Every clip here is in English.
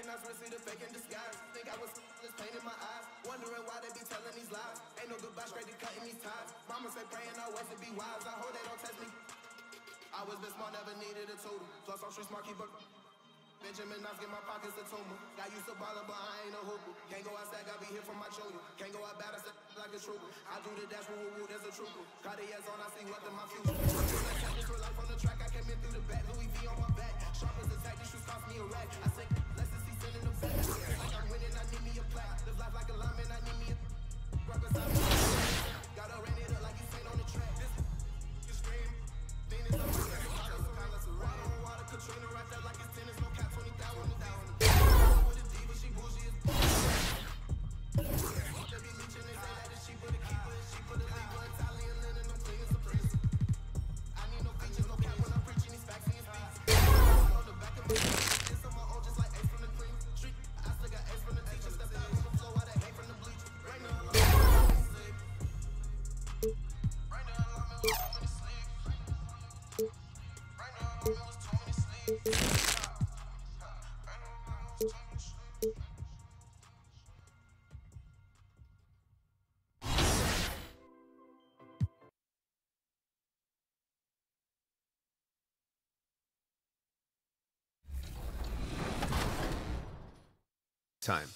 recognize really the fake in disguise. Think I was this pain in my eyes. Wondering why they be telling these lies. Ain't no goodbye, straight to cutting these ties. Mama say praying always to be wise. I hope they don't test me. I was been smart, never needed a tutor. Plus I'm street smart, keep up. Benjamin Knox, get my pockets a tumor. Got used to ballin', but I ain't a hooper. Can't go outside, got be here from my children. Can't go out bad, I step like a trooper. I do the dash, woo, there's a trooper. Cartier's on, I see what in my future. This for life on the track, I came in through the back. Louis V on my back. Sharp as attack, these shoes cost me a rack. I say, let's just see sending them back. Like I'm winning, I need me a plaque. Live life like a lineman, I need me a rock beside me. Gotta rain it up like you seen on the track. This you scream. Then it's up to the water on water, Katrina right there like it's tennis, no cap 20,000 down. With a diva, she bougie as they be leeching, they say that she put a keeper, she put a leaper, Italian linen, I'm clean as a prince. I need no features, no cap when I'm preaching these facts and these beats. On the back of my this on my own, just like Ace from the Queen Street. I still got Ace from the teacher, step out on the floor, I that hate from the bleach. Right now, I'm sleep. Right now, I'm in too many sleep. Right now, I'm in too many sleep. Time.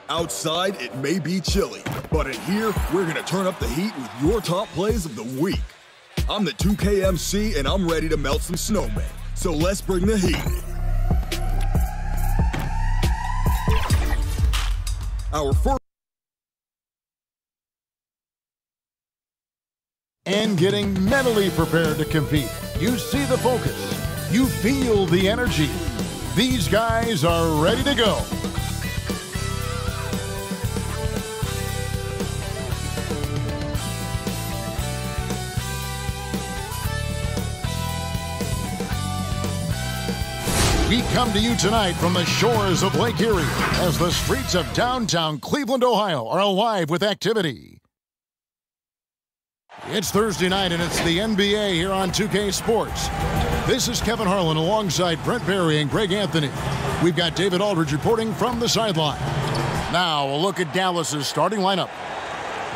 Outside, it may be chilly, but in here, we're gonna turn up the heat with your top plays of the week. I'm the 2K MC, and I'm ready to melt some snowmen. So let's bring the heat. Our first and getting mentally prepared to compete. You see the focus. You feel the energy. These guys are ready to go. We come to you tonight from the shores of Lake Erie as the streets of downtown Cleveland, Ohio are alive with activity. It's Thursday night, and it's the NBA here on 2K Sports. This is Kevin Harlan alongside Brent Barry and Greg Anthony. We've got David Aldridge reporting from the sideline. Now, a look at Dallas's starting lineup.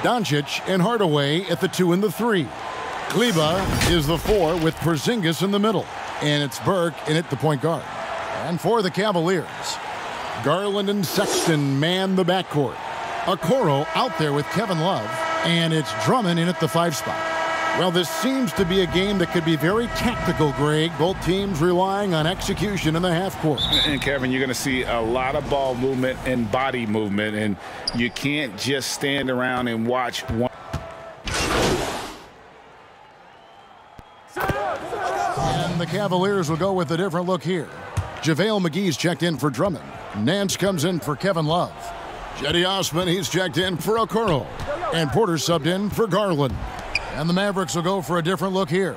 Doncic and Hardaway at the 2 and the 3. Kleber is the 4 with Porzingis in the middle. And it's Burke in at the point guard. And for the Cavaliers, Garland and Sexton man the backcourt. Okoro out there with Kevin Love. And it's Drummond in at the 5 spot. Well, this seems to be a game that could be very tactical, Greg. Both teams relying on execution in the half court. And, Kevin, you're going to see a lot of ball movement and body movement, and you can't just stand around and watch one. And the Cavaliers will go with a different look here. JaVale McGee's checked in for Drummond. Nance comes in for Kevin Love. Cedi Osman, he's checked in for Okoro. And Porter subbed in for Garland. And the Mavericks will go for a different look here.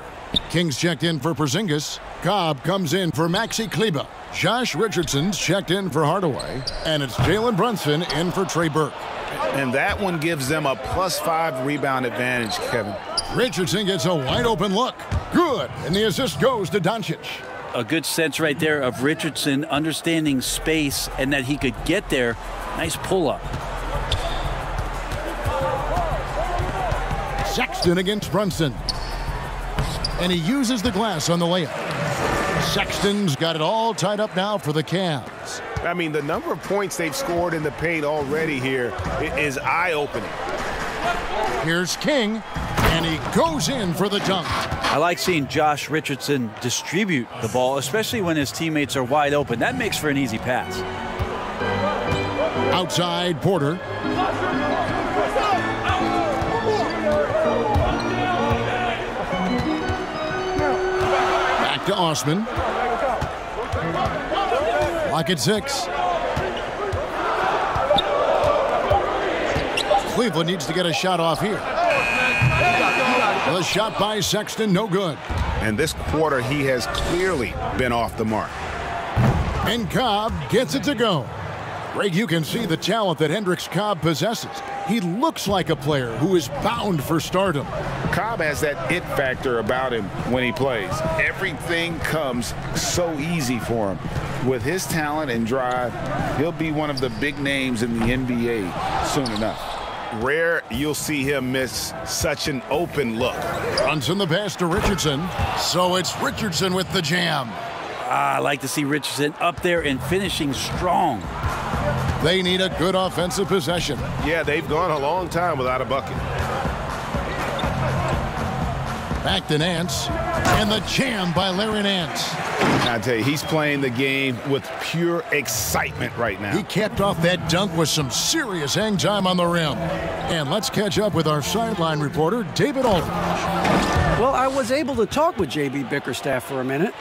King's checked in for Porzingis. Cobb comes in for Maxi Kleber. Josh Richardson's checked in for Hardaway. And it's Jalen Brunson in for Trey Burke. And that one gives them a +5 rebound advantage, Kevin. Richardson gets a wide open look. Good. And the assist goes to Doncic. A good sense right there of Richardson understanding space and that he could get there. Nice pull-up. Sexton against Brunson. And he uses the glass on the layup. Sexton's got it all tied up now for the Cavs. I mean, the number of points they've scored in the paint already here is eye-opening. Here's King, and he goes in for the dunk. I like seeing Josh Richardson distribute the ball, especially when his teammates are wide open. That makes for an easy pass. Outside, Porter. Back to Osman. Lock at 6. Cleveland needs to get a shot off here. The shot by Sexton, no good. And this quarter, he has clearly been off the mark. And Cobb gets it to go. Greg, you can see the talent that Hendricks Cobb possesses. He looks like a player who is bound for stardom. Cobb has that it factor about him when he plays. Everything comes so easy for him. With his talent and drive, he'll be one of the big names in the NBA soon enough. Rare you'll see him miss such an open look. Runs in the pass to Richardson. So it's Richardson with the jam. I like to see Richardson up there and finishing strong. They need a good offensive possession. Yeah, they've gone a long time without a bucket. Back to Nance. And the jam by Larry Nance. I tell you, he's playing the game with pure excitement right now. He capped off that dunk with some serious hang time on the rim. And let's catch up with our sideline reporter, David Aldridge. Well, I was able to talk with J.B. Bickerstaff for a minute.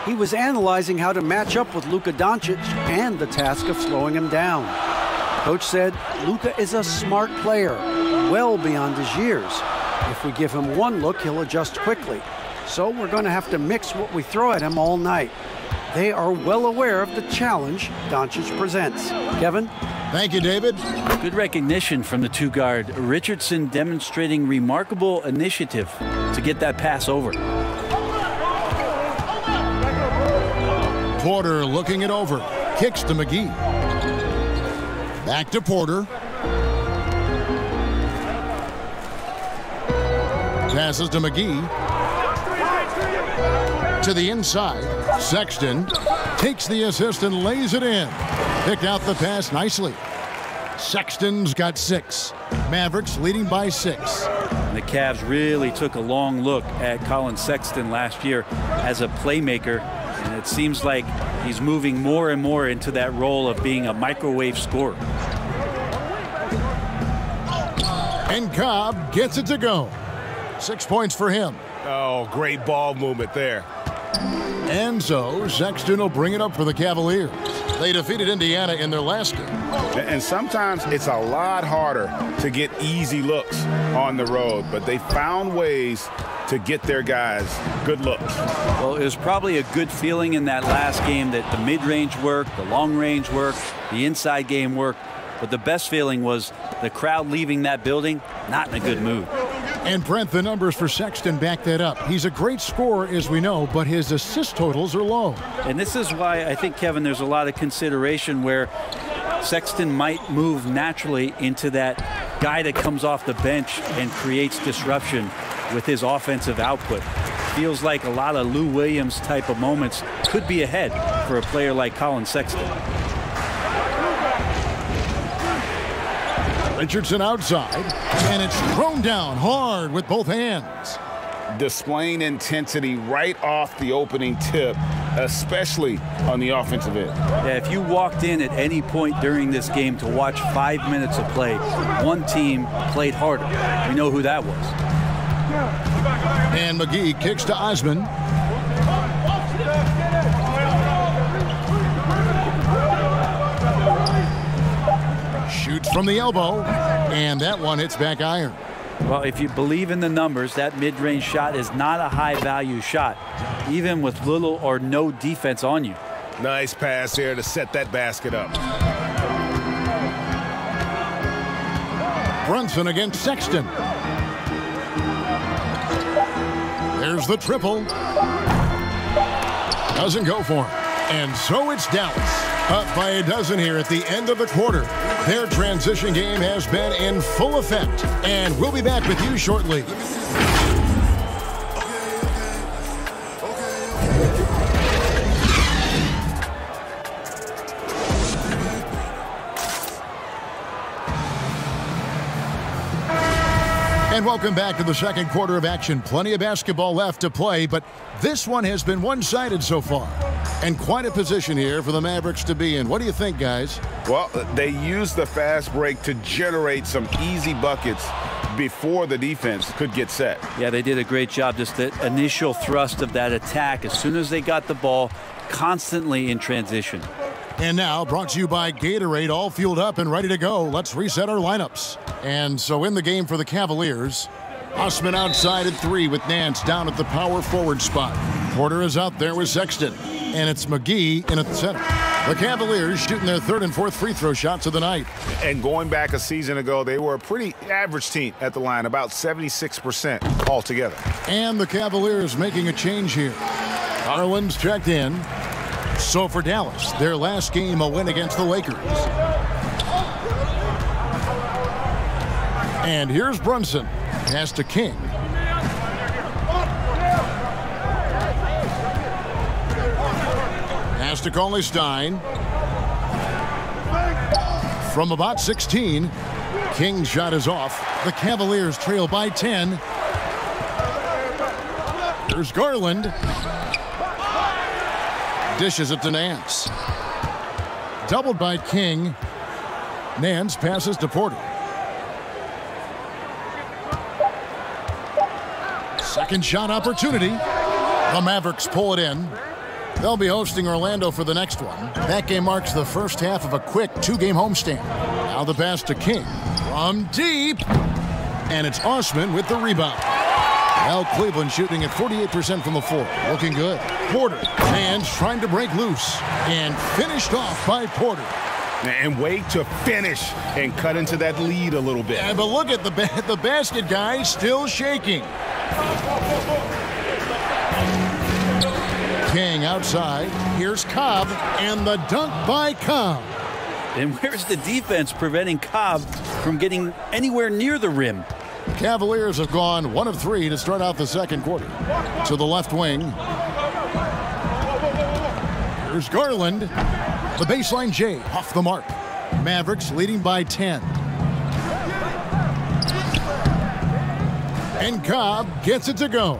He was analyzing how to match up with Luka Doncic and the task of slowing him down. Coach said Luka is a smart player, well beyond his years. If we give him one look, he'll adjust quickly. So we're going to have to mix what we throw at him all night. They are well aware of the challenge Doncic presents. Kevin? Thank you, David. Good recognition from the two guard. Richardson demonstrating remarkable initiative to get that pass over. Porter looking it over. Kicks to McGee. Back to Porter. Passes to McGee. To the inside. Sexton takes the assist and lays it in. Picked out the pass nicely. Sexton's got 6. Mavericks leading by 6. The Cavs really took a long look at Colin Sexton last year as a playmaker. And it seems like he's moving more and more into that role of being a microwave scorer. And Cobb gets it to go. 6 points for him. Oh, great ball movement there. And so Sexton will bring it up for the Cavaliers. They defeated Indiana in their last game. And sometimes it's a lot harder to get easy looks on the road, but they found ways to get their guys good looks. Well, it was probably a good feeling in that last game that the mid-range worked, the long-range worked, the inside game worked, but the best feeling was the crowd leaving that building not in a good mood. And Brent, the numbers for Sexton back that up. He's a great scorer, as we know, but his assist totals are low. And this is why I think, Kevin, there's a lot of consideration where Sexton might move naturally into that guy that comes off the bench and creates disruption with his offensive output. Feels like a lot of Lou Williams type of moments could be ahead for a player like Colin Sexton. Richardson outside, and it's thrown down hard with both hands. Displaying intensity right off the opening tip, especially on the offensive end. Yeah, if you walked in at any point during this game to watch 5 minutes of play, one team played harder. We know who that was. And McGee kicks to Osman. Shoots from the elbow, and that one hits back iron. Well, if you believe in the numbers, that mid-range shot is not a high-value shot, even with little or no defense on you. Nice pass here to set that basket up. Brunson against Sexton. There's the triple. Doesn't go for him. And so it's Dallas. Up by a dozen here at the end of the quarter. Their transition game has been in full effect. And we'll be back with you shortly. And welcome back to the second quarter of action. Plenty of basketball left to play, but this one has been one-sided so far. And quite a position here for the Mavericks to be in. What do you think, guys? Well, they used the fast break to generate some easy buckets before the defense could get set. Yeah, they did a great job. Just the initial thrust of that attack as soon as they got the ball, constantly in transition. And now, brought to you by Gatorade, all fueled up and ready to go. Let's reset our lineups. And so in the game for the Cavaliers, Osman outside at 3 with Nance down at the power forward spot. Porter is out there with Sexton. And it's McGee in at the center. The Cavaliers shooting their third and fourth free throw shots of the night. And going back a season ago, they were a pretty average team at the line, about 76% altogether. And the Cavaliers making a change here. Garland's checked in. So for Dallas, their last game a win against the Lakers. And here's Brunson. Pass to King. Pass to Cauley-Stein. From about 16, King's shot is off. The Cavaliers trail by 10. Here's Garland. Dishes it to Nance. Doubled by King. Nance passes to Porter. Second shot opportunity. The Mavericks pull it in. They'll be hosting Orlando for the next one. That game marks the first half of a quick two-game homestand. Now the pass to King. From deep. And it's Osman with the rebound. Well, Cleveland shooting at 48% from the floor. Looking good. Porter. Hands trying to break loose. And finished off by Porter. And wait to finish and cut into that lead a little bit. Yeah, but look at the basket guy still shaking. King outside. Here's Cobb. And the dunk by Cobb. And where's the defense preventing Cobb from getting anywhere near the rim? Cavaliers have gone 1 of 3 to start out the second quarter. To the left wing. Here's Garland. The baseline J off the mark. Mavericks leading by 10. And Cobb gets it to go.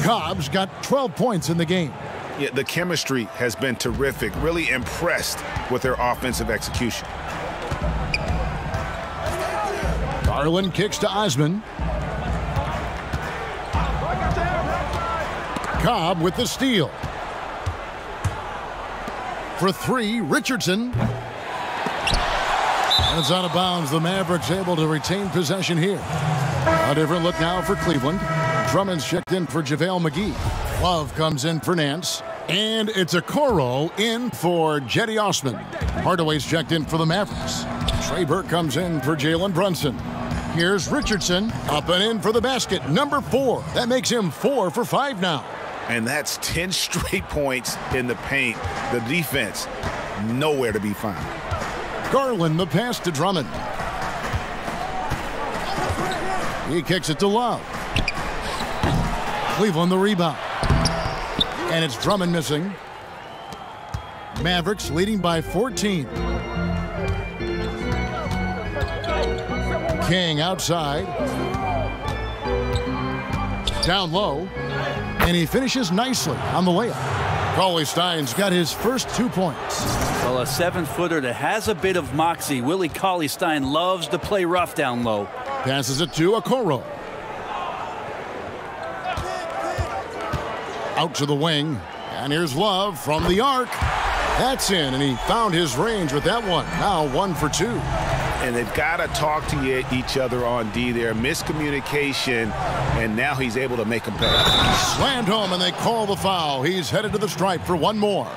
Cobb's got 12 points in the game. Yeah, the chemistry has been terrific. Really impressed with their offensive execution. Garland kicks to Osman. Cobb with the steal. For 3, Richardson. And it's out of bounds. The Mavericks able to retain possession here. A different look now for Cleveland. Drummond's checked in for JaVale McGee. Love comes in for Nance. And it's Okoro in for Jetty Osman. Hardaway's checked in for the Mavericks. Trey Burke comes in for Jalen Brunson. Here's Richardson up and in for the basket. Number 4. That makes him 4 for 5 now. And that's 10 straight points in the paint. The defense, nowhere to be found. Garland the pass to Drummond. He kicks it to Love. Cleveland the rebound. And it's Drummond missing. Mavericks leading by 14. King outside. Down low. And he finishes nicely on the layup. Cauley-Stein's got his first 2 points. Well, a 7-footer that has a bit of moxie. Willie Cauley-Stein loves to play rough down low. Passes it to Okoro. Out to the wing. And here's Love from the arc. That's in, and he found his range with that one. Now 1 for 2. And they've got to talk to each other on D there. Miscommunication, and now he's able to make them pay. Slammed home, and they call the foul. He's headed to the stripe for 1 more.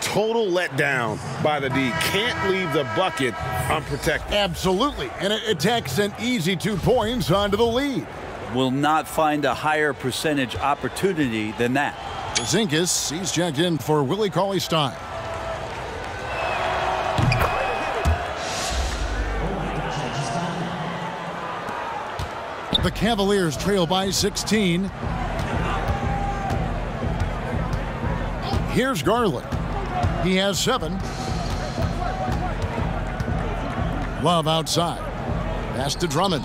Total letdown by the D. Can't leave the bucket unprotected. Absolutely, and it takes an easy 2 points onto the lead. Will not find a higher percentage opportunity than that. Zinkas, he's checked in for Willie Cauley-Stein. The Cavaliers trail by 16. Here's Garland. He has 7. Love outside. Pass to Drummond.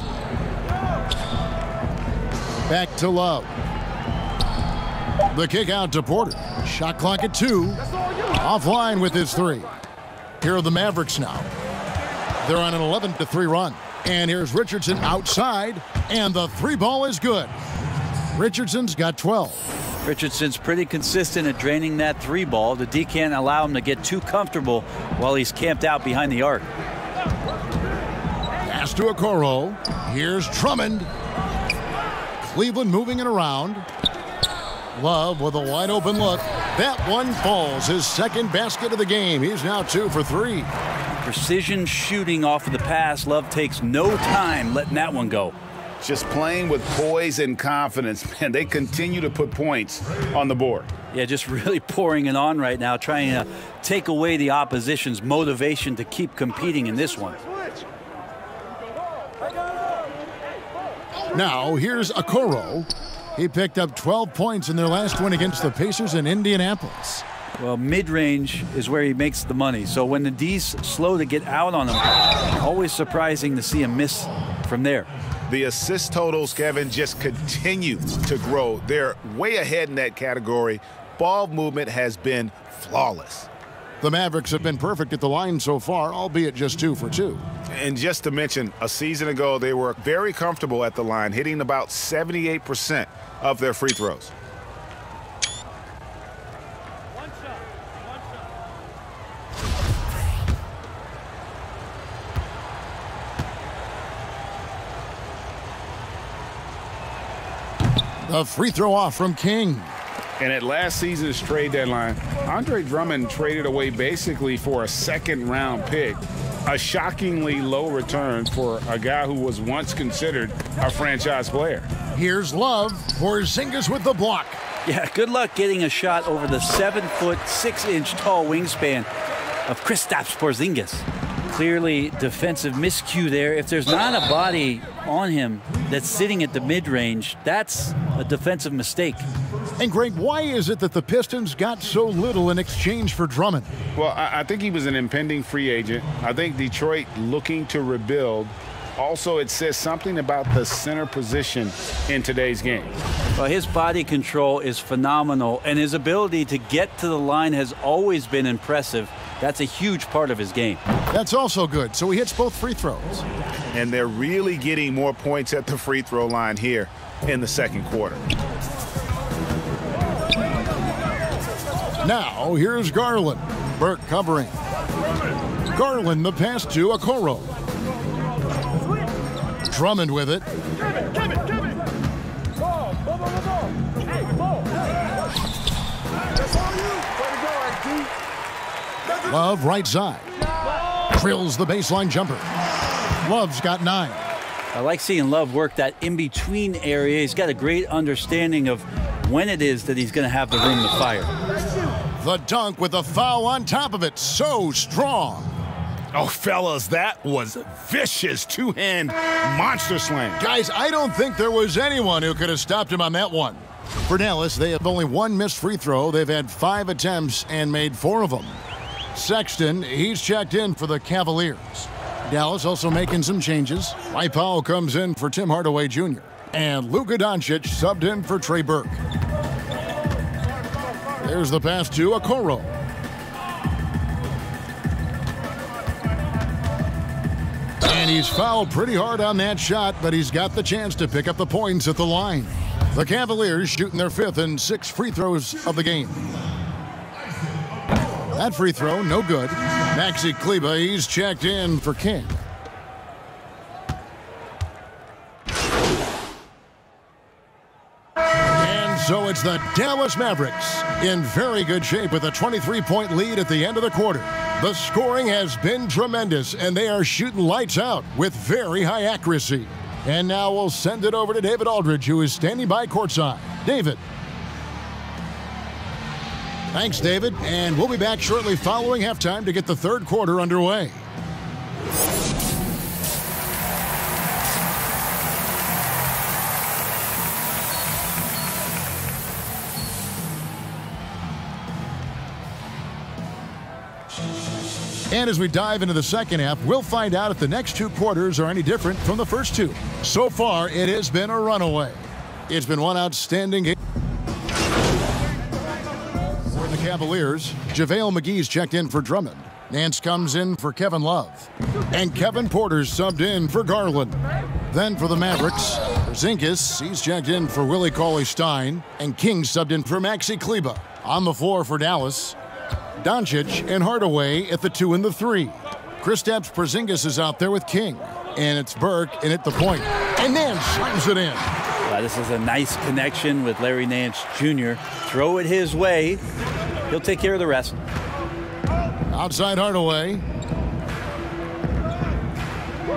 Back to Love. The kick out to Porter. Shot clock at 2. Offline with his 3. Here are the Mavericks now. They're on an 11-3 run. And here's Richardson outside, and the 3 ball is good. Richardson's got 12. Richardson's pretty consistent at draining that 3 ball. The D can't allow him to get too comfortable while he's camped out behind the arc. Pass to Okoro. Here's Drummond. Cleveland moving it around. Love with a wide open look. That one falls. His second basket of the game. He's now 2 for 3. Precision shooting off of the pass. Love takes no time letting that one go. Just playing with poise and confidence. Man, they continue to put points on the board. Yeah, just really pouring it on right now, trying to take away the opposition's motivation to keep competing in this one. Now, here's Okoro. He picked up 12 points in their last win against the Pacers in Indianapolis. Well, mid-range is where he makes the money. So when the D's slow to get out on him, always surprising to see him miss from there. The assist totals, Kevin, just continue to grow. They're way ahead in that category. Ball movement has been flawless. The Mavericks have been perfect at the line so far, albeit just 2 for 2. And just to mention, a season ago, they were very comfortable at the line, hitting about 78% of their free throws. The free throw off from King. And at last season's trade deadline, Andre Drummond traded away basically for a second-round pick, a shockingly low return for a guy who was once considered a franchise player. Here's Love. Porzingis with the block. Yeah, good luck getting a shot over the 7-foot, 6-inch tall wingspan of Kristaps Porzingis. Clearly defensive miscue there. If there's not a body on him that's sitting at the mid-range, that's a defensive mistake. And Greg, why is it that the Pistons got so little in exchange for Drummond? Well, I think he was an impending free agent. I think Detroit looking to rebuild. Also, it says something about the center position in today's game. Well, his body control is phenomenal, and his ability to get to the line has always been impressive. That's a huge part of his game. That's also good. So he hits both free throws. And they're really getting more points at the free throw line here in the second quarter. Now, here's Garland. Burke covering. Garland the pass to Okoro. Drummond with it. Love right side. Drills the baseline jumper. Love's got 9. I like seeing Love work that in-between area. He's got a great understanding of when it is that he's going to have the room to fire. The dunk with the foul on top of it. So strong. Oh, fellas, that was vicious two-hand monster slam. Guys, I don't think there was anyone who could have stopped him on that one. For Dallas, they have only 1 missed free throw. They've had 5 attempts and made 4 of them. Sexton, he's checked in for the Cavaliers. Dallas also making some changes. Mike Powell comes in for Tim Hardaway Jr. And Luka Doncic subbed in for Trey Burke. There's the pass to Okoro. And he's fouled pretty hard on that shot, but he's got the chance to pick up the points at the line. The Cavaliers shooting their 5th and 6th free throws of the game. That free throw, no good. Maxi Kleber, he's checked in for King. And so it's the Dallas Mavericks in very good shape with a 23-point lead at the end of the quarter. The scoring has been tremendous, and they are shooting lights out with very high accuracy. And now we'll send it over to David Aldridge, who is standing by courtside. David. Thanks, David, and we'll be back shortly following halftime to get the third quarter underway. And as we dive into the second half, we'll find out if the next 2 quarters are any different from the first 2. So far, it has been a runaway. It's been one outstanding game. For the Cavaliers, JaVale McGee's checked in for Drummond. Nance comes in for Kevin Love. And Kevin Porter's subbed in for Garland. Then for the Mavericks, Porzingis, he's checked in for Willie Cauley-Stein. And King subbed in for Maxi Kleber. On the floor for Dallas, Doncic and Hardaway at the 2 and the 3. Kristaps Porzingis is out there with King. And it's Burke in at the point. And then slams it in. Wow, this is a nice connection with Larry Nance Jr. Throw it his way. He'll take care of the rest. Outside Hardaway.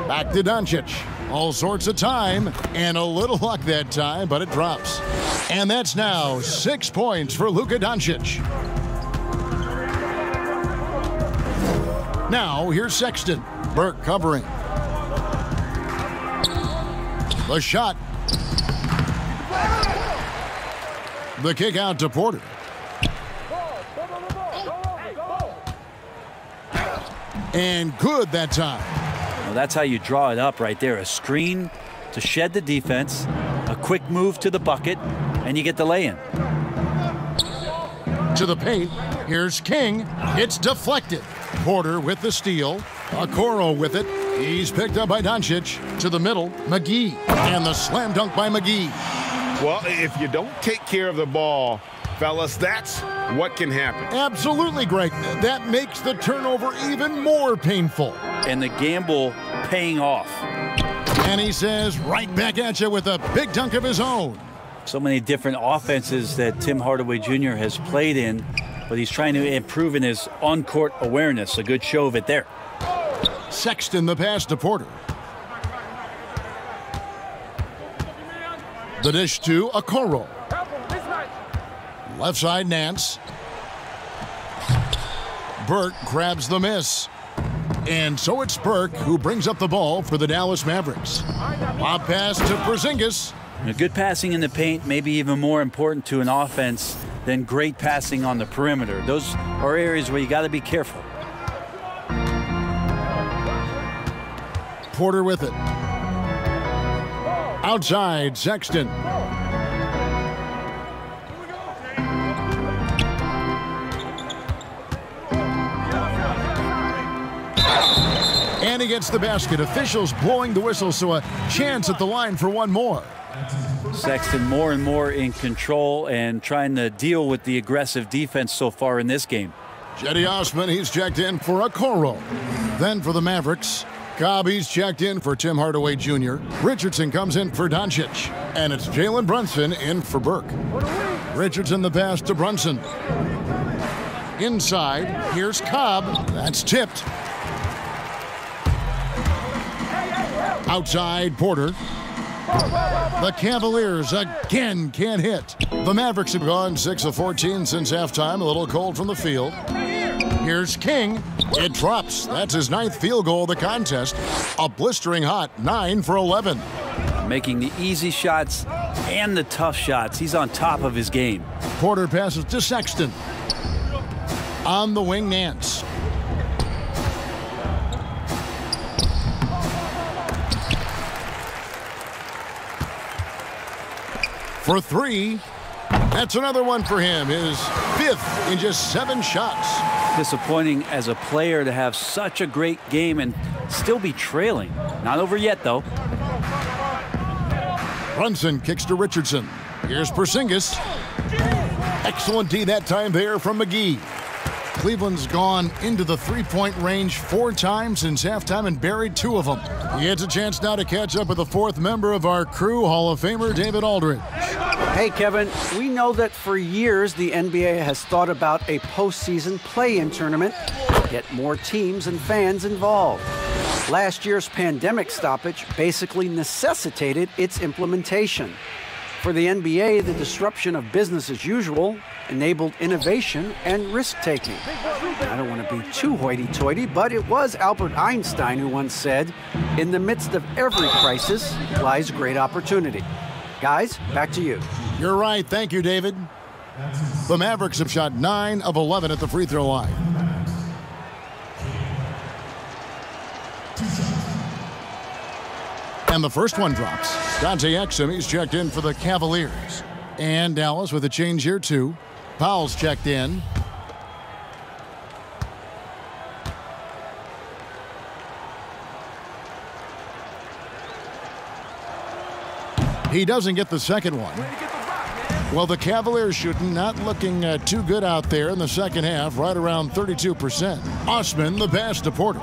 Back to Doncic. All sorts of time and a little luck that time, but it drops. And that's now 6 points for Luka Doncic. Now here's Sexton. Burke covering. The shot. The kick out to Porter. And good that time. Well, that's how you draw it up right there. A screen to shed the defense, a quick move to the bucket, and you get the lay-in. To the paint. Here's King. It's deflected. Porter with the steal. Okoro with it. He's picked up by Doncic. To the middle. McGee. And the slam dunk by McGee. Well, if you don't take care of the ball, fellas, that's what can happen. Absolutely, Greg. That makes the turnover even more painful. And the gamble paying off. And he says right back at you with a big dunk of his own. So many different offenses that Tim Hardaway Jr. has played in, but he's trying to improve in his on-court awareness. A good show of it there. Sexton the pass to Porter. The dish to Okoro. Left side Nance. Burke grabs the miss. And so it's Burke who brings up the ball for the Dallas Mavericks. Lob pass to Porzingis. Good passing in the paint may be even more important to an offense than great passing on the perimeter. Those are areas where you got to be careful. Porter with it. Outside, Sexton. And he gets the basket. Officials blowing the whistle, so a chance at the line for one more. Sexton more and more in control and trying to deal with the aggressive defense so far in this game. Cedi Osman, he's checked in for Okoro. Then for the Mavericks, Cobb, he's checked in for Tim Hardaway Jr. Richardson comes in for Doncic. And it's Jalen Brunson in for Burke. Richardson the pass to Brunson. Inside, here's Cobb. That's tipped. Outside, Porter. The Cavaliers again can't hit. The Mavericks have gone 6 of 14 since halftime. A little cold from the field. Here's King. It drops. That's his 9th field goal of the contest. A blistering hot 9 for 11. Making the easy shots and the tough shots. He's on top of his game. Porter passes to Sexton. On the wing, Nance. For 3. That's another one for him. His 5th in just 7 shots. Disappointing as a player to have such a great game and still be trailing. Not over yet, though. Brunson kicks to Richardson. Here's Porzingis. Excellent D that time there from McGee. Cleveland's gone into the three-point range 4 times since halftime and buried 2 of them. He gets a chance now to catch up with the 4th member of our crew, Hall of Famer David Aldridge. Hey, Kevin, we know that for years the NBA has thought about a postseason play-in tournament to get more teams and fans involved. Last year's pandemic stoppage basically necessitated its implementation. For the NBA, the disruption of business as usual enabled innovation and risk-taking. I don't want to be too hoity-toity, but it was Albert Einstein who once said, "In the midst of every crisis lies great opportunity." Guys, back to you. You're right. Thank you, David. The Mavericks have shot 9 of 11 at the free throw line. And the first one drops. Dante Exum, he's checked in for the Cavaliers. And Dallas with a change here, too. Powell's checked in. He doesn't get the second one. Well, the Cavaliers shooting not looking too good out there in the second half, right around 32%. Osman, the pass to Porter.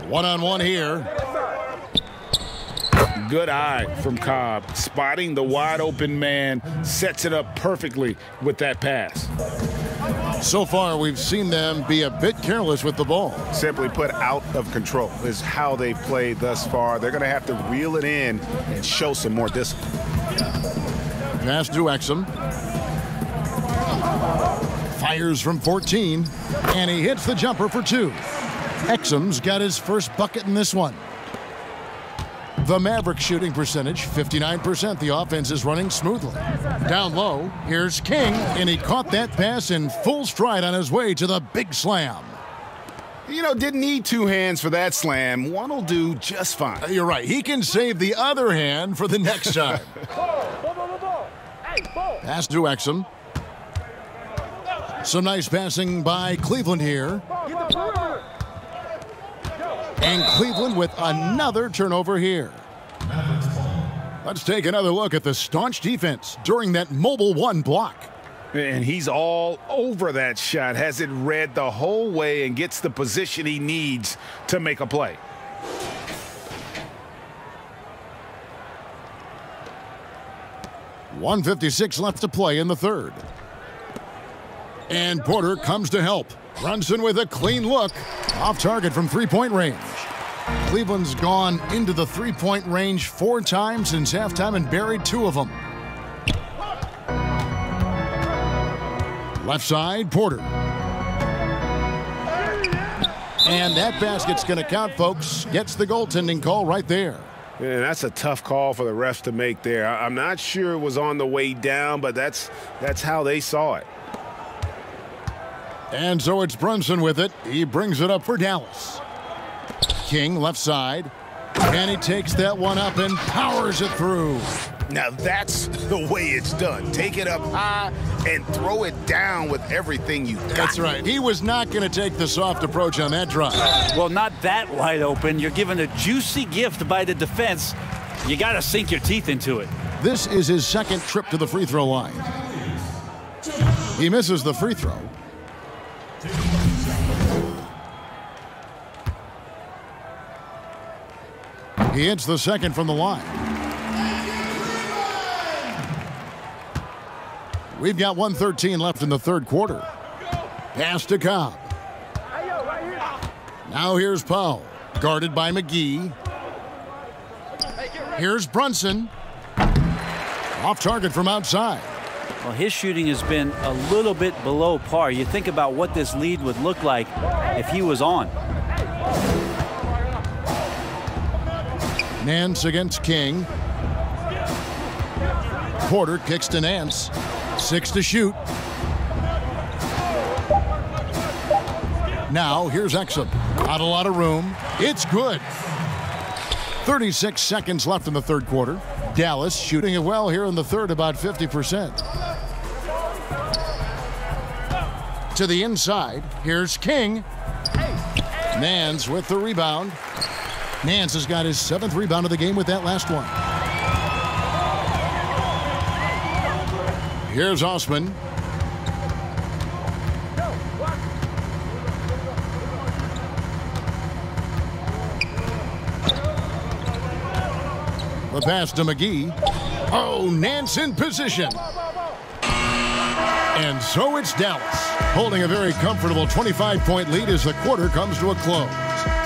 One-on-one here. Good eye from Cobb. Spotting the wide open man, sets it up perfectly with that pass. So far, we've seen them be a bit careless with the ball. Simply put, out of control is how they've played thus far. They're going to have to reel it in and show some more discipline. Pass to Exum. Fires from 14, and he hits the jumper for 2. Exum's got his first bucket in this one. The Mavericks shooting percentage, 59%. The offense is running smoothly. Down low, here's King, and he caught that pass in full stride on his way to the big slam. You know, didn't need 2 hands for that slam. One will do just fine. You're right. He can save the other hand for the next time. Pass to Exum. Some nice passing by Cleveland here. And Cleveland with another turnover here. Let's take another look at the staunch defense during that mobile 1 block. And he's all over that shot, has it read the whole way and gets the position he needs to make a play. .156 left to play in the third. And Porter comes to help. Brunson with a clean look. Off target from three-point range. Cleveland's gone into the three-point range 4 times since halftime and buried 2 of them. Left side, Porter. And that basket's going to count, folks. Gets the goaltending call right there. And that's a tough call for the refs to make there. I'm not sure it was on the way down, but that's how they saw it. And so it's Brunson with it. He brings it up for Dallas. King left side. And he takes that one up and powers it through. Now that's the way it's done. Take it up high and throw it down with everything you got. That's right. He was not going to take the soft approach on that drive. Well, not that wide open. You're given a juicy gift by the defense. You got to sink your teeth into it. This is his second trip to the free throw line. He misses the free throw. He hits the second from the line. We've got 1:13 left in the third quarter. Pass to Cobb. Now here's Powell, guarded by McGee. Here's Brunson. Off target from outside. Well, his shooting has been a little bit below par. You think about what this lead would look like if he was on. Nance against King. Porter kicks to Nance. 6 to shoot. Now here's Exum. Not a lot of room. It's good. 36 seconds left in the third quarter. Dallas shooting it well here in the third, about 50%. To the inside. Here's King. Nance with the rebound. Nance has got his 7th rebound of the game with that last one. Here's Osman. The pass to McGee. Oh, Nance in position. And so it's Dallas, holding a very comfortable 25-point lead as the quarter comes to a close.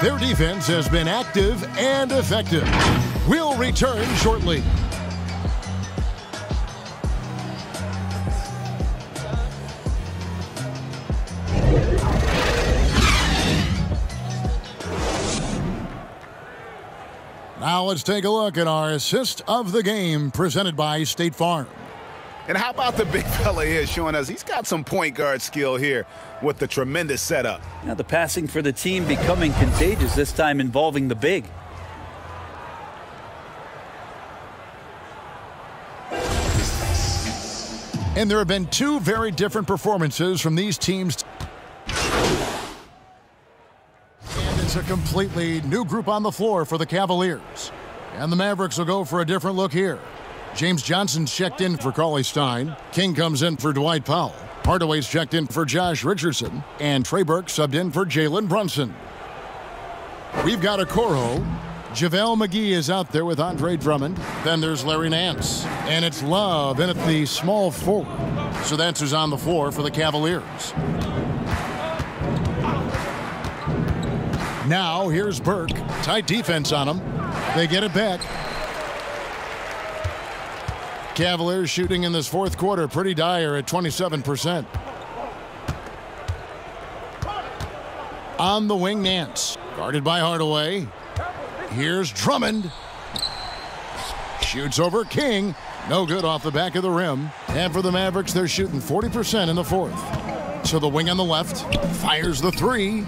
Their defense has been active and effective. We'll return shortly. Now let's take a look at our assist of the game presented by State Farm. And how about the big fella here showing us he's got some point guard skill here with the tremendous setup. Now the passing for the team becoming contagious, this time involving the big. And there have been 2 very different performances from these teams. And it's a completely new group on the floor for the Cavaliers. And the Mavericks will go for a different look here. James Johnson's checked in for Cauley Stein. King comes in for Dwight Powell. Hardaway's checked in for Josh Richardson. And Trey Burke subbed in for Jalen Brunson. We've got Okoro. JaVale McGee is out there with Andre Drummond. Then there's Larry Nance. And it's Love in at the small forward. So that's who's on the floor for the Cavaliers. Now here's Burke. Tight defense on him. They get it back. Cavaliers shooting in this fourth quarter pretty dire at 27%. On the wing, Nance. Guarded by Hardaway. Here's Drummond. Shoots over King. No good off the back of the rim. And for the Mavericks, they're shooting 40% in the fourth. So the wing on the left fires the three.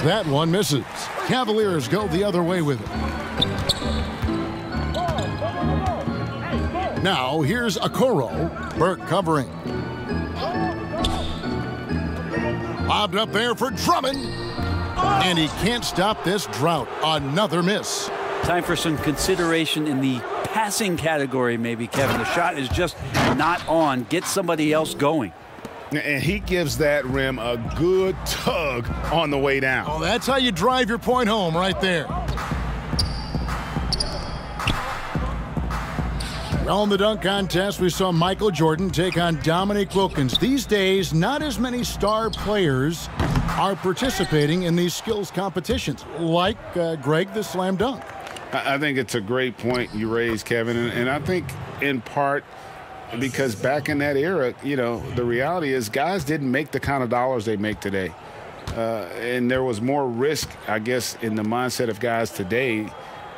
That one misses. Cavaliers go the other way with it. Now here's Okoro. Burke covering. Lobbed up there for Drummond. And he can't stop this drought. Another miss. Time for some consideration in the passing category, maybe, Kevin. The shot is just not on. Get somebody else going. And he gives that rim a good tug on the way down. Oh, that's how you drive your point home right there. Well, in the dunk contest, we saw Michael Jordan take on Dominique Wilkins. These days, not as many star players are participating in these skills competitions, like Greg the slam dunk. I think it's a great point you raised, Kevin, and I think in part because back in that era, you know, the reality is guys didn't make the kind of dollars they make today. And there was more risk, I guess, in the mindset of guys today,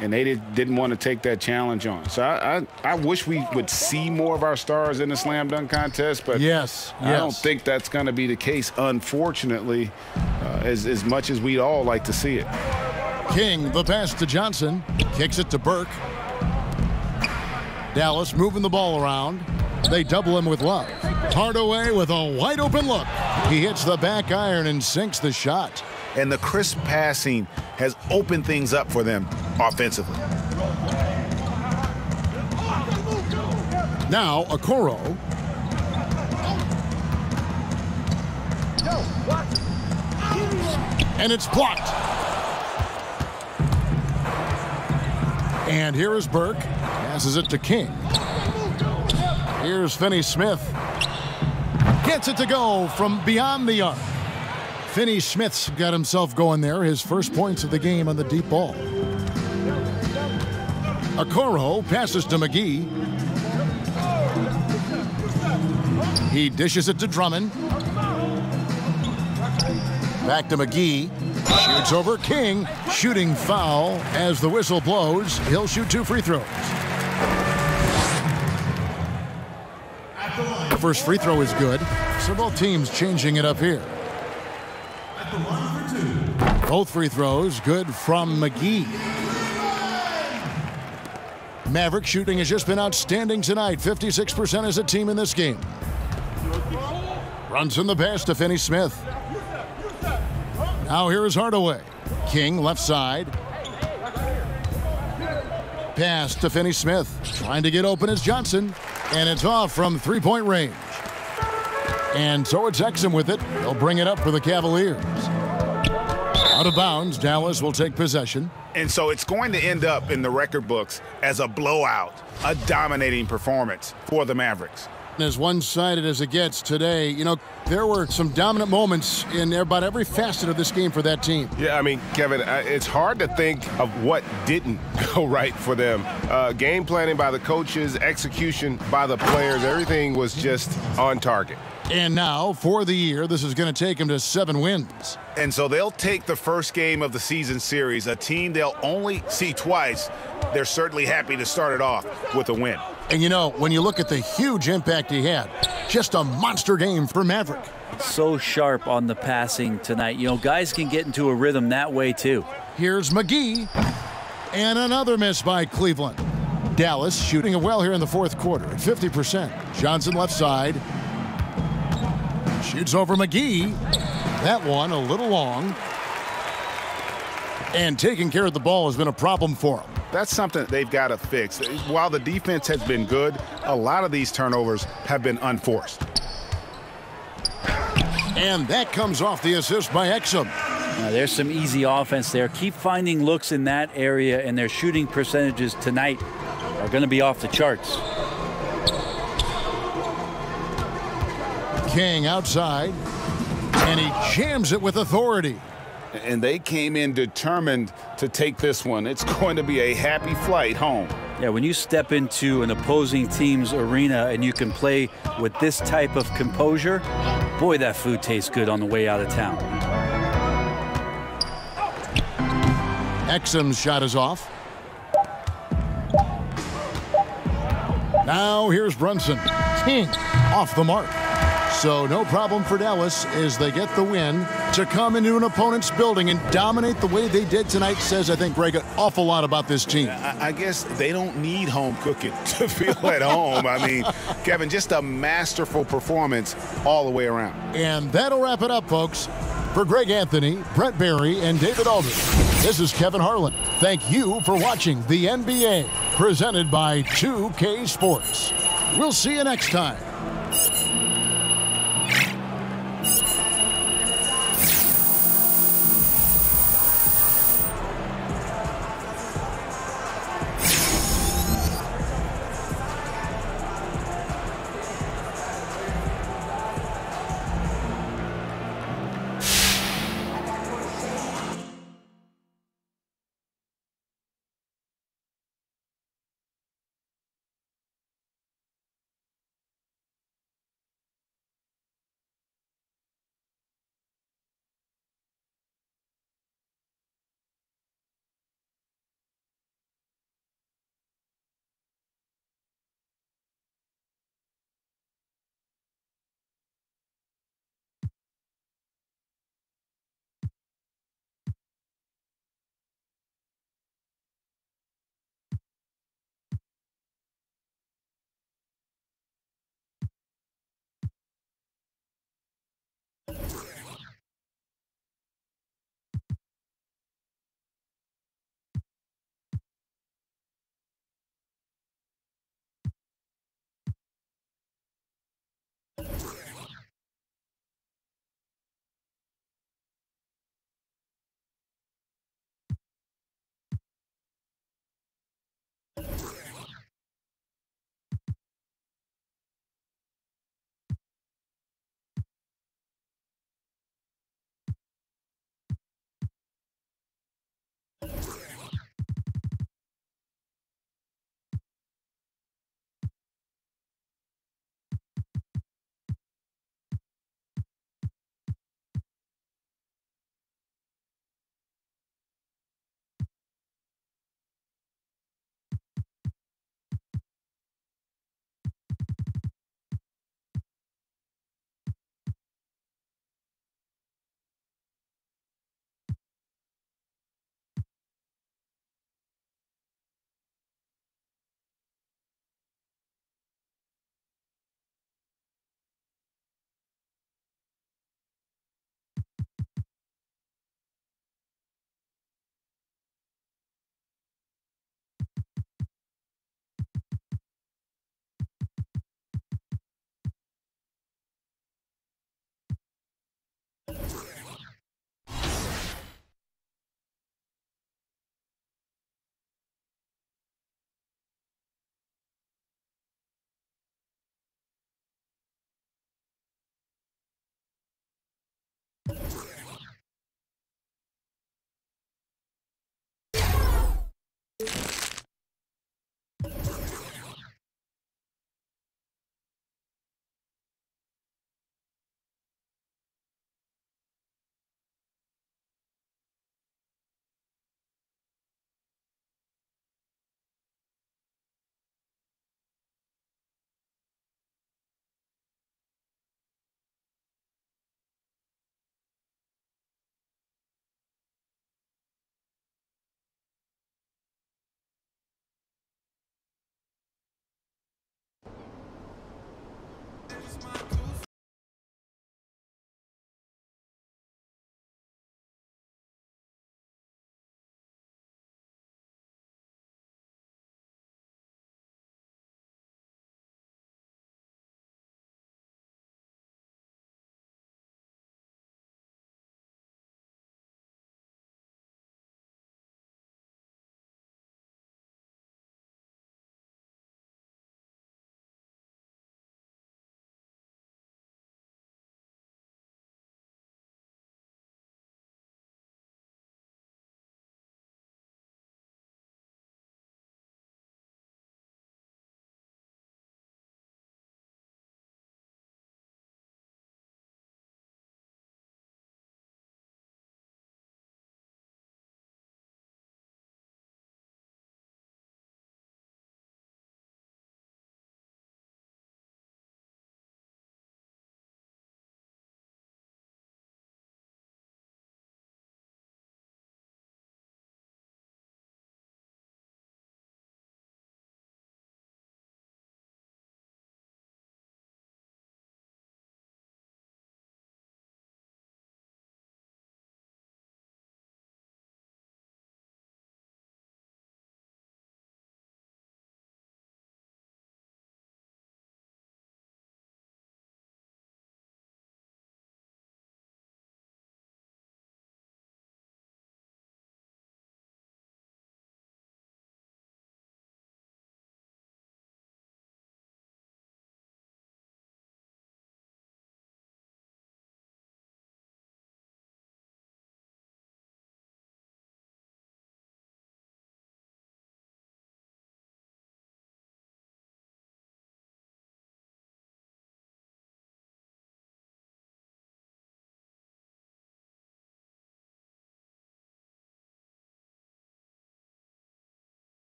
and they didn't want to take that challenge on. So I wish we would see more of our stars in the slam dunk contest, but yes. I don't think that's going to be the case, unfortunately, as much as we'd all like to see it. King, the pass to Johnson, kicks it to Burke. Dallas moving the ball around. They double him with Love. Hardaway with a wide open look. He hits the back iron and sinks the shot. And the crisp passing has opened things up for them offensively. Now Okoro. And it's blocked. And here is Burke. Passes it to King. Here's Finney-Smith. Gets it to go from beyond the arc. Finney-Smith's got himself going there. His first points of the game on the deep ball. Okoro passes to McGee. He dishes it to Drummond. Back to McGee. Shoots over King. Shooting foul as the whistle blows. He'll shoot 2 free throws. The first free throw is good. So both teams changing it up here. Both free throws good from McGee. Maverick shooting has just been outstanding tonight. 56% as a team in this game. Runs in the pass to Finney-Smith. Now here is Hardaway. King left side. Pass to Finney-Smith. Trying to get open is Johnson. And it's off from three-point range. And so it's Exum with it. They'll bring it up for the Cavaliers. Out of bounds, Dallas will take possession. And so it's going to end up in the record books as a blowout, a dominating performance for the Mavericks. As one-sided as it gets today, you know, there were some dominant moments in about every facet of this game for that team. Yeah, I mean, Kevin, it's hard to think of what didn't go right for them. Game planning by the coaches, execution by the players, everything was just on target. And now, for the year, this is going to take them to 7 wins. And so they'll take the first game of the season series, a team they'll only see twice. They're certainly happy to start it off with a win. And you know, when you look at the huge impact he had, just a monster game for Maverick. So sharp on the passing tonight. You know, guys can get into a rhythm that way too. Here's McGee. And another miss by Cleveland. Dallas shooting it well here in the fourth quarter at 50%. Johnson left side. Shoots over McGee. That one a little long. And taking care of the ball has been a problem for him. That's something they've got to fix. While the defense has been good, a lot of these turnovers have been unforced. And that comes off the assist by Exum. Now, there's some easy offense there. Keep finding looks in that area, and their shooting percentages tonight are going to be off the charts. King outside, and he jams it with authority. And they came in determined to take this one. It's going to be a happy flight home. Yeah, when you step into an opposing team's arena and you can play with this type of composure, boy, that food tastes good on the way out of town. Exum's shot is off. Now here's Brunson. King off the mark. So no problem for Dallas as they get the win. To come into an opponent's building and dominate the way they did tonight says, I think, Greg, an awful lot about this team. I guess they don't need home cooking to feel at home. I mean, Kevin, just a masterful performance all the way around. And that'll wrap it up, folks. For Greg Anthony, Brent Barry, and David Aldridge, this is Kevin Harlan. Thank you for watching the NBA, presented by 2K Sports. We'll see you next time.